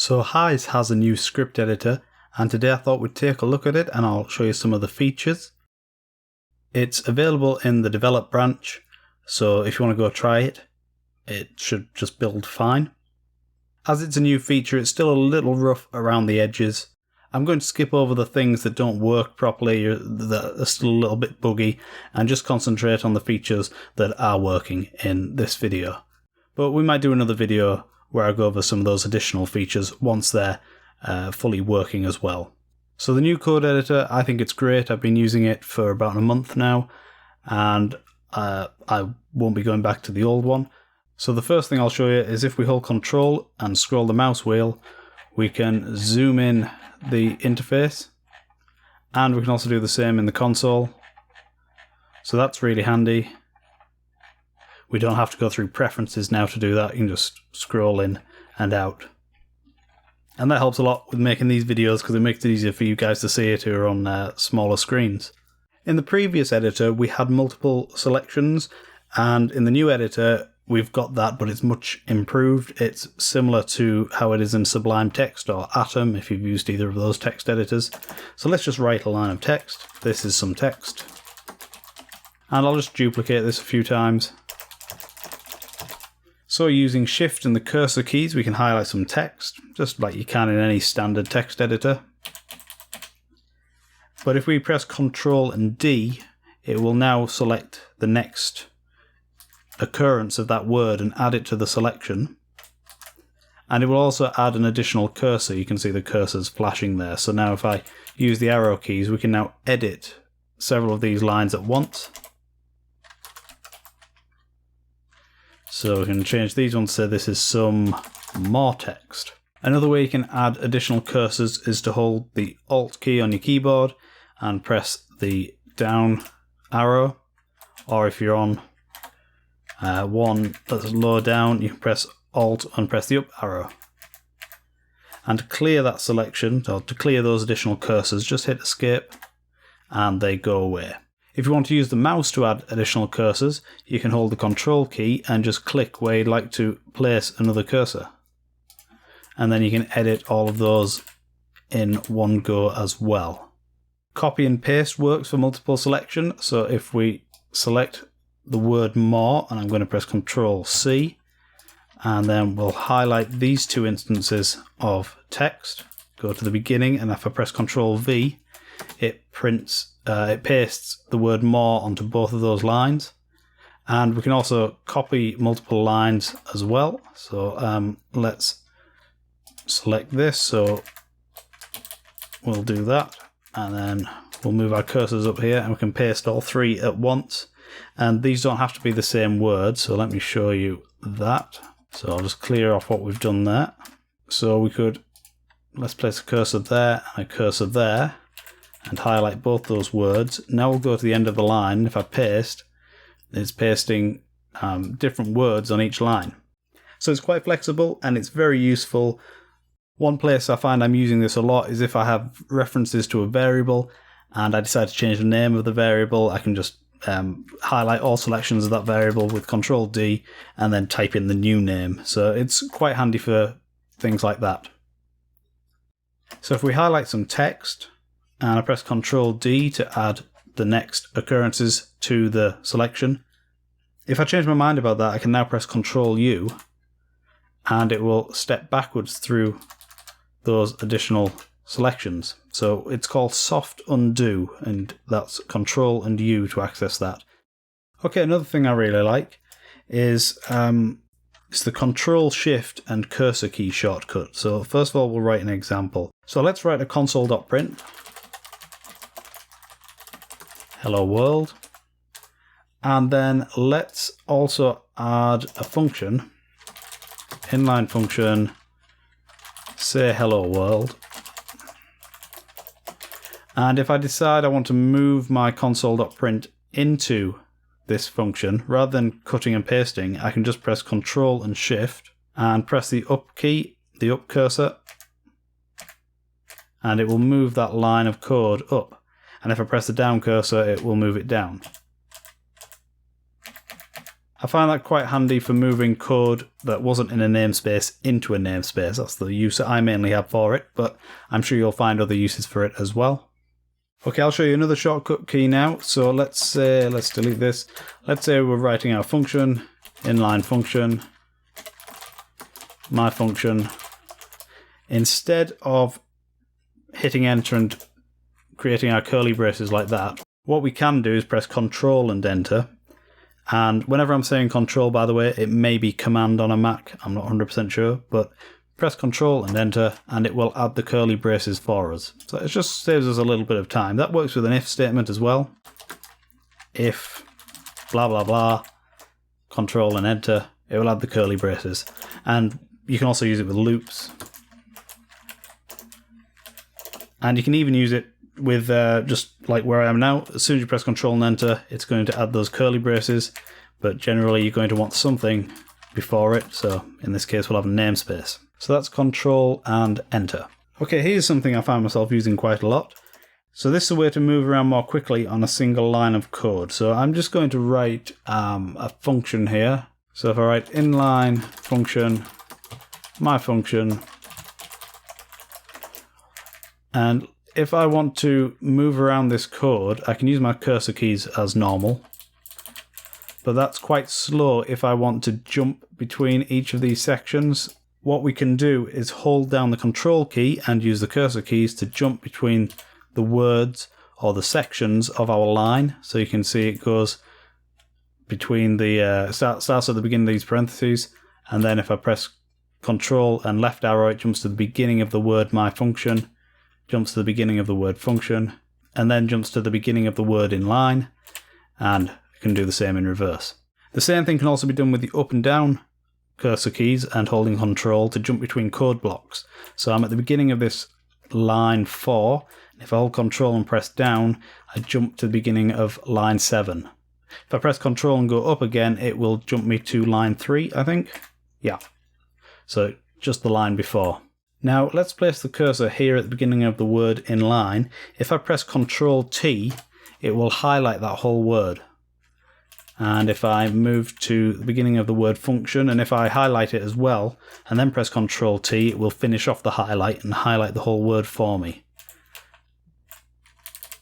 So HISE has a new script editor, and today I thought we'd take a look at it and I'll show you some of the features. It's available in the develop branch, so if you want to go try it, it should just build fine. As it's a new feature, it's still a little rough around the edges. I'm going to skip over the things that don't work properly, that are still a little bit buggy, and just concentrate on the features that are working in this video. But we might do another video where I go over some of those additional features once they're fully working as well. So the new code editor, I think it's great. I've been using it for about a month now, and I won't be going back to the old one. So the first thing I'll show you is if we hold Control and scroll the mouse wheel, we can zoom in the interface, and we can also do the same in the console. So that's really handy. We don't have to go through preferences now to do that. You can just scroll in and out. And that helps a lot with making these videos because it makes it easier for you guys to see it who are on smaller screens. In the previous editor, we had multiple selections, and in the new editor, we've got that, but it's much improved. It's similar to how it is in Sublime Text or Atom, if you've used either of those text editors. So let's just write a line of text. This is some text. And I'll just duplicate this a few times. So using Shift and the cursor keys, we can highlight some text, just like you can in any standard text editor. But if we press Ctrl and D, it will now select the next occurrence of that word and add it to the selection. And it will also add an additional cursor. You can see the cursors flashing there. So now if I use the arrow keys, we can now edit several of these lines at once. So we can change these ones to say this is some more text. Another way you can add additional cursors is to hold the Alt key on your keyboard and press the down arrow, or if you're on one that's lower down, you can press Alt and press the up arrow. And to clear that selection, or to clear those additional cursors, just hit Escape and they go away. If you want to use the mouse to add additional cursors, you can hold the Control key and just click where you'd like to place another cursor. And then you can edit all of those in one go as well. Copy and paste works for multiple selection, so if we select the word more, and I'm going to press Control C, and then we'll highlight these two instances of text, go to the beginning, and if I press Control V, it pastes the word more onto both of those lines. And we can also copy multiple lines as well. So let's select this, so we'll do that, and then we'll move our cursors up here and we can paste all three at once. And these don't have to be the same word, so let me show you that. So I'll just clear off what we've done there. So we could, let's place a cursor there and a cursor there and highlight both those words. Now we'll go to the end of the line. If I paste, it's pasting different words on each line. So it's quite flexible and it's very useful. One place I find I'm using this a lot is if I have references to a variable and I decide to change the name of the variable, I can just highlight all selections of that variable with Control D and then type in the new name. So it's quite handy for things like that. So if we highlight some text and I press Control D to add the next occurrences to the selection, if I change my mind about that, I can now press Control U and it will step backwards through those additional selections. So it's called soft undo, and that's Control and U to access that. Okay, another thing I really like is it's the Control Shift and cursor key shortcut. So first of all, we'll write an example. So let's write a console.print hello world, and then let's also add a function, inline function, say hello world. And if I decide I want to move my console.print into this function, rather than cutting and pasting, I can just press Control and Shift and press the up key, the up cursor, and it will move that line of code up. And if I press the down cursor, it will move it down. I find that quite handy for moving code that wasn't in a namespace into a namespace. That's the use that I mainly have for it, but I'm sure you'll find other uses for it as well. Okay, I'll show you another shortcut key now. So let's delete this. Let's say we're writing our function, inline function, my function. Instead of hitting enter and creating our curly braces like that, what we can do is press Control and enter. And whenever I'm saying Control, by the way, it may be Command on a Mac. I'm not 100% sure, but press Control and enter, and it will add the curly braces for us. So it just saves us a little bit of time. That works with an if statement as well. If blah blah blah, Control and enter, it will add the curly braces. And you can also use it with loops. And you can even use it with just like where I am now. As soon as you press Control and enter, it's going to add those curly braces, but generally you're going to want something before it. So in this case, we'll have a namespace. So that's Control and enter. Okay, here's something I find myself using quite a lot. So this is a way to move around more quickly on a single line of code. So I'm just going to write a function here. So if I write inline function, my function, and if I want to move around this code, I can use my cursor keys as normal. But that's quite slow if I want to jump between each of these sections. What we can do is hold down the Control key and use the cursor keys to jump between the words or the sections of our line. So you can see it goes between the starts at the beginning of these parentheses, and then if I press Control and left arrow, it jumps to the beginning of the word my function, jumps to the beginning of the word function, and then jumps to the beginning of the word inline, and you can do the same in reverse. The same thing can also be done with the up and down cursor keys and holding Control to jump between code blocks. So I'm at the beginning of this line 4, and if I hold Control and press down, I jump to the beginning of line 7. If I press Control and go up again, it will jump me to line 3, I think. Yeah. So just the line before. Now let's place the cursor here at the beginning of the word inline. If I press Control T, it will highlight that whole word. And if I move to the beginning of the word function, and if I highlight it as well, and then press Control T, it will finish off the highlight and highlight the whole word for me.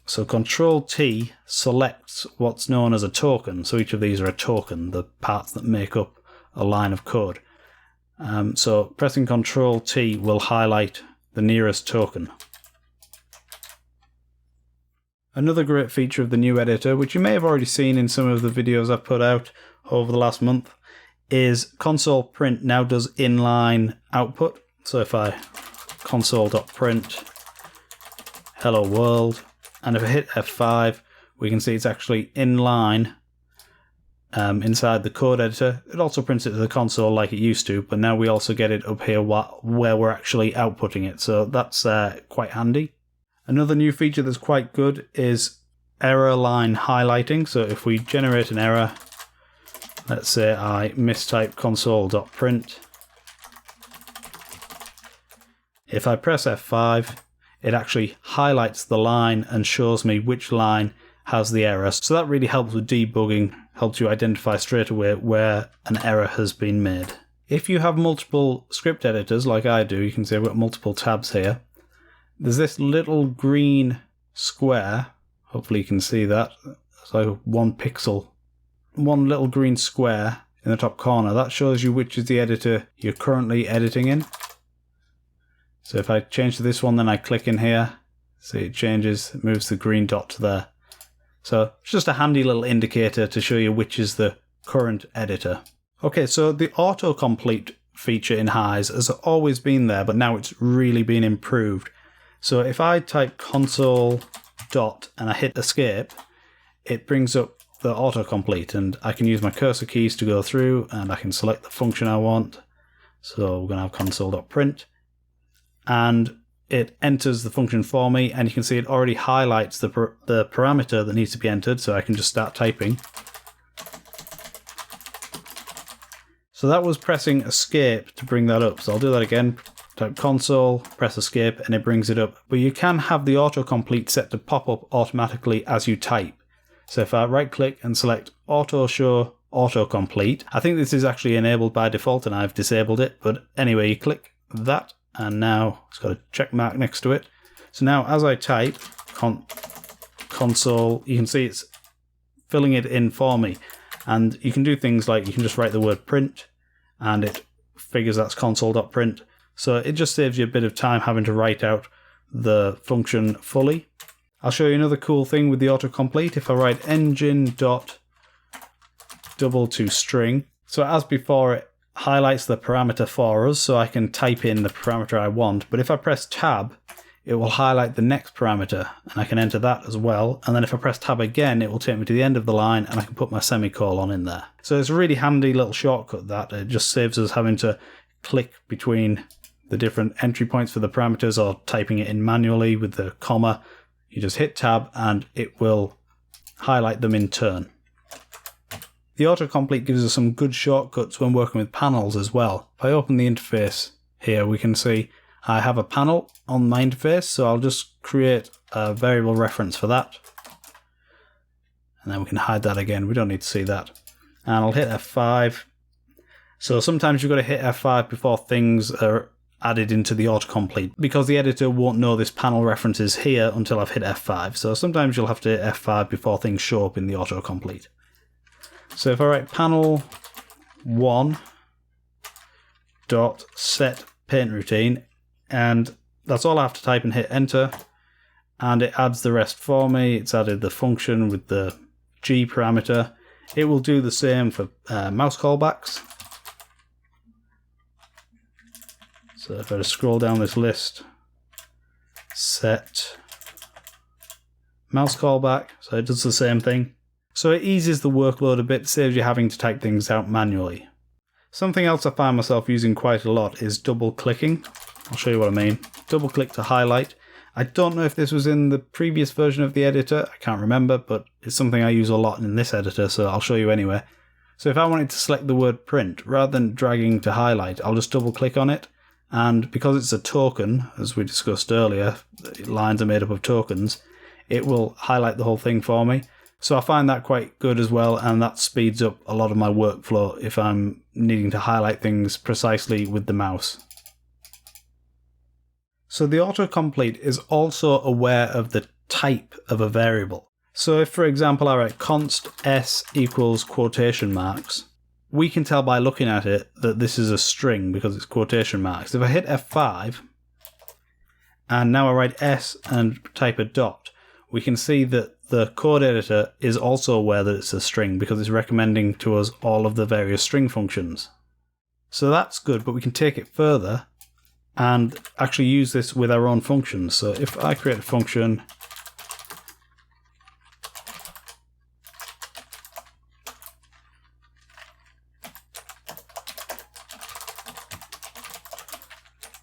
So Control T selects what's known as a token. So each of these are a token, the parts that make up a line of code. So pressing Control T will highlight the nearest token. Another great feature of the new editor, which you may have already seen in some of the videos I've put out over the last month, is Console.print now does inline output. So if I Console.print hello world, and if I hit F5, we can see it's actually inline inside the code editor. It also prints it to the console like it used to, but now we also get it up here where we're actually outputting it. So that's quite handy. Another new feature that's quite good is error line highlighting. So if we generate an error, let's say I mistype Console.print. If I press F5, it actually highlights the line and shows me which line has the error. So that really helps with debugging, helps you identify straight away where an error has been made. If you have multiple script editors like I do, you can see I've got multiple tabs here. There's this little green square, hopefully you can see that. It's like 1 pixel. One little green square in the top corner. That shows you which is the editor you're currently editing in. So if I change to this one, then I click in here. See, it changes, it moves the green dot to there. So it's just a handy little indicator to show you which is the current editor. Okay, so the autocomplete feature in HISE has always been there, but now it's really been improved. So if I type console dot and I hit escape, it brings up the autocomplete, and I can use my cursor keys to go through and I can select the function I want. So we're going to have console.print, and it enters the function for me, and you can see it already highlights the parameter that needs to be entered, so I can just start typing. So that was pressing escape to bring that up. So I'll do that again. Type console, press escape, and it brings it up. But you can have the autocomplete set to pop up automatically as you type. So if I right click and select auto show autocomplete. I think this is actually enabled by default and I've disabled it, but anyway, you click that and now it's got a check mark next to it. So now as I type console, you can see it's filling it in for me. And you can do things like you can just write the word print and it figures that's console.print. So it just saves you a bit of time having to write out the function fully. I'll show you another cool thing with the autocomplete. If I write engine.double2string, so as before it highlights the parameter for us so I can type in the parameter I want, but if I press tab it will highlight the next parameter and I can enter that as well, and then if I press tab again it will take me to the end of the line and I can put my semicolon in there. So it's a really handy little shortcut that it just saves us having to click between the different entry points for the parameters or typing it in manually with the comma. You just hit tab and it will highlight them in turn. The autocomplete gives us some good shortcuts when working with panels as well. If I open the interface here we can see I have a panel on my interface, so I'll just create a variable reference for that. And then we can hide that again, we don't need to see that. And I'll hit F5. So sometimes you've got to hit F5 before things are added into the autocomplete, because the editor won't know this panel reference is here until I've hit F5. So sometimes you'll have to hit F5 before things show up in the autocomplete. So if I write panel1.set paint routine, and that's all I have to type and hit enter, and it adds the rest for me. It's added the function with the G parameter. It will do the same for mouse callbacks. So if I just scroll down this list, set mouse callback, so it does the same thing. So it eases the workload a bit, saves you having to type things out manually. Something else I find myself using quite a lot is double clicking. I'll show you what I mean. Double click to highlight. I don't know if this was in the previous version of the editor, I can't remember, but it's something I use a lot in this editor, so I'll show you anyway. So if I wanted to select the word print, rather than dragging to highlight, I'll just double click on it, and because it's a token, as we discussed earlier, lines are made up of tokens, it will highlight the whole thing for me. So I find that quite good as well, and that speeds up a lot of my workflow if I'm needing to highlight things precisely with the mouse. So the autocomplete is also aware of the type of a variable. So if, for example, I write const s equals quotation marks, we can tell by looking at it that this is a string because it's quotation marks. If I hit F5 and now I write s and type a dot, we can see that the code editor is also aware that it's a string because it's recommending to us all of the various string functions. So that's good, but we can take it further and actually use this with our own functions. So if I create a function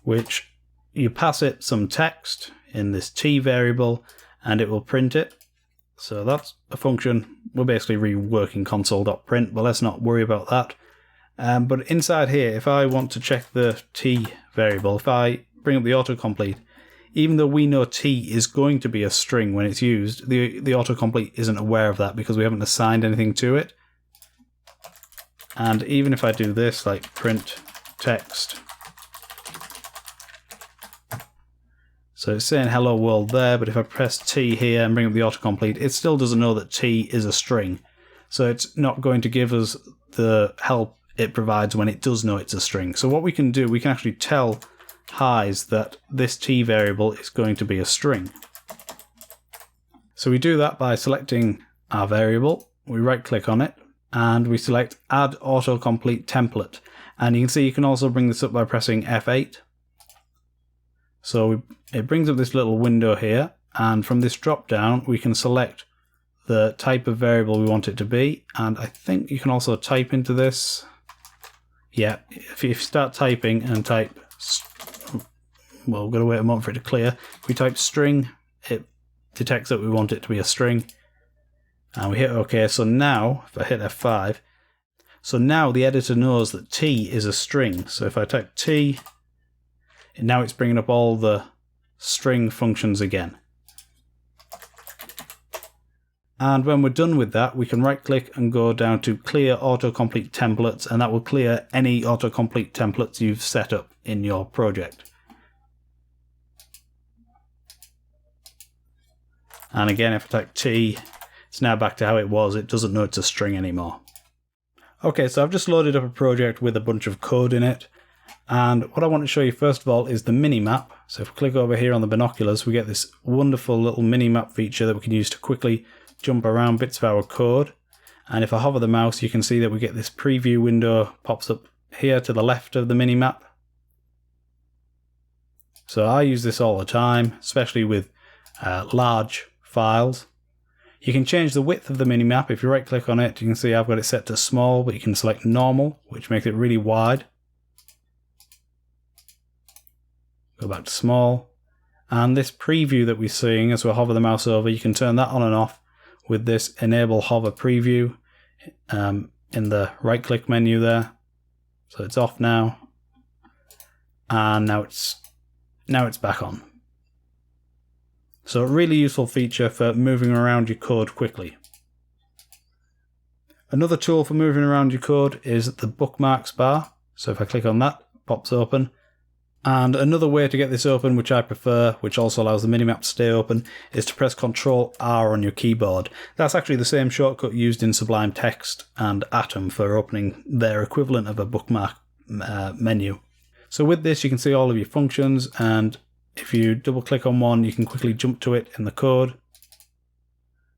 which you pass it some text in this t variable and it will print it. So that's a function. We're basically reworking console.print, but let's not worry about that. But inside here, if I want to check the t variable, if I bring up the autocomplete, even though we know t is going to be a string when it's used, the autocomplete isn't aware of that because we haven't assigned anything to it. And even if I do this, like print text, so it's saying hello world there, but if I press T here and bring up the autocomplete, it still doesn't know that T is a string. So it's not going to give us the help it provides when it does know it's a string. So what we can do, we can actually tell HISE that this T variable is going to be a string. So we do that by selecting our variable, we right click on it, and we select Add Autocomplete Template. And you can see you can also bring this up by pressing F8. So it brings up this little window here, and from this drop down we can select the type of variable we want it to be, and I think you can also type into this. Yeah, if you start typing and type, well, we've got to wait a moment for it to clear. If we type string, it detects that we want it to be a string, and we hit OK. So now, if I hit F5, so now the editor knows that T is a string. So if I type T, now it's bringing up all the string functions again. And when we're done with that, we can right click and go down to clear autocomplete templates, and that will clear any autocomplete templates you've set up in your project. And again, if I type T, it's now back to how it was. It doesn't know it's a string anymore. Okay, so I've just loaded up a project with a bunch of code in it. And what I want to show you first of all is the Minimap. So if we click over here on the binoculars, we get this wonderful little Minimap feature that we can use to quickly jump around bits of our code. And if I hover the mouse, you can see that we get this preview window pops up here to the left of the Minimap. So I use this all the time, especially with large files. You can change the width of the Minimap. If you right click on it, you can see I've got it set to small, but you can select normal, which makes it really wide. Go back to small. And this preview that we're seeing as we hover the mouse over, you can turn that on and off with this enable hover preview in the right click menu there. So it's off now. And now it's back on. So a really useful feature for moving around your code quickly. Another tool for moving around your code is the Bookmarks bar. So if I click on that, it pops open. And another way to get this open, which I prefer, which also allows the Minimap to stay open, is to press Ctrl R on your keyboard. That's actually the same shortcut used in Sublime Text and Atom for opening their equivalent of a bookmark menu. So with this, you can see all of your functions, and if you double click on one, you can quickly jump to it in the code.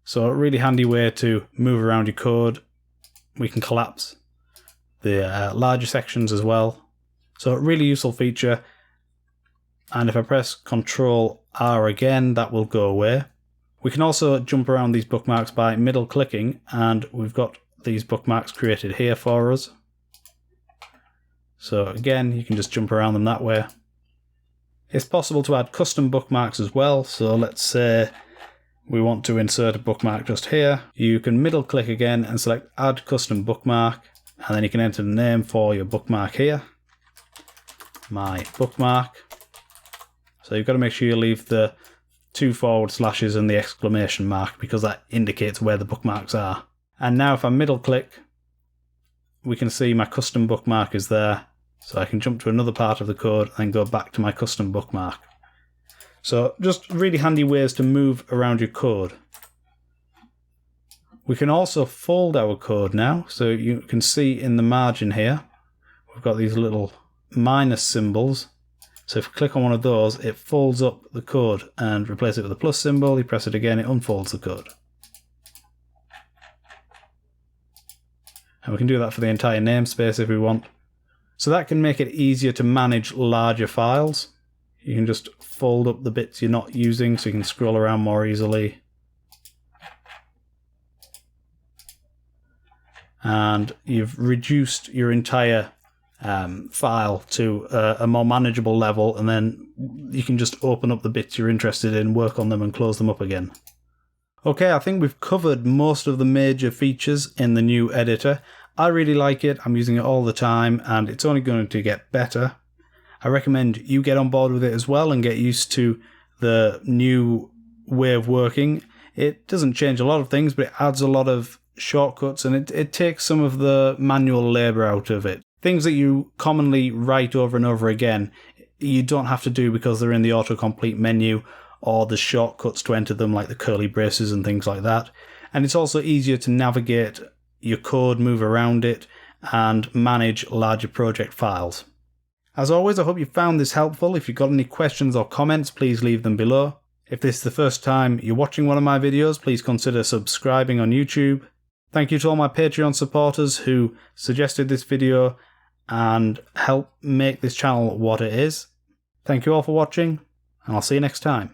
So a really handy way to move around your code. We can collapse the larger sections as well. So a really useful feature. And if I press Ctrl R again, that will go away. We can also jump around these bookmarks by middle clicking, and we've got these bookmarks created here for us. So again, you can just jump around them that way. It's possible to add custom bookmarks as well. So let's say we want to insert a bookmark just here. You can middle click again and select add custom bookmark, and then you can enter the name for your bookmark here. My bookmark. So you've got to make sure you leave the 2 forward slashes and the exclamation mark, because that indicates where the bookmarks are. And now if I middle click, we can see my custom bookmark is there. So I can jump to another part of the code and go back to my custom bookmark. So just really handy ways to move around your code. We can also fold our code now. So you can see in the margin here, we've got these little minus symbols. So if you click on one of those, it folds up the code and replace it with a plus symbol. You press it again, it unfolds the code. And we can do that for the entire namespace if we want. So that can make it easier to manage larger files. You can just fold up the bits you're not using so you can scroll around more easily. And you've reduced your entire file to a more manageable level, and then you can just open up the bits you're interested in, work on them and close them up again. Okay, I think we've covered most of the major features in the new editor. I really like it, I'm using it all the time, and it's only going to get better. I recommend you get on board with it as well and get used to the new way of working. It doesn't change a lot of things, but it adds a lot of shortcuts, and it takes some of the manual labour out of it. Things that you commonly write over and over again, you don't have to do because they're in the autocomplete menu, or the shortcuts to enter them like the curly braces and things like that. And it's also easier to navigate your code, move around it, and manage larger project files. As always, I hope you found this helpful. If you've got any questions or comments, please leave them below. If this is the first time you're watching one of my videos, please consider subscribing on YouTube. Thank you to all my Patreon supporters who suggested this video and help make this channel what it is. Thank you all for watching, and I'll see you next time.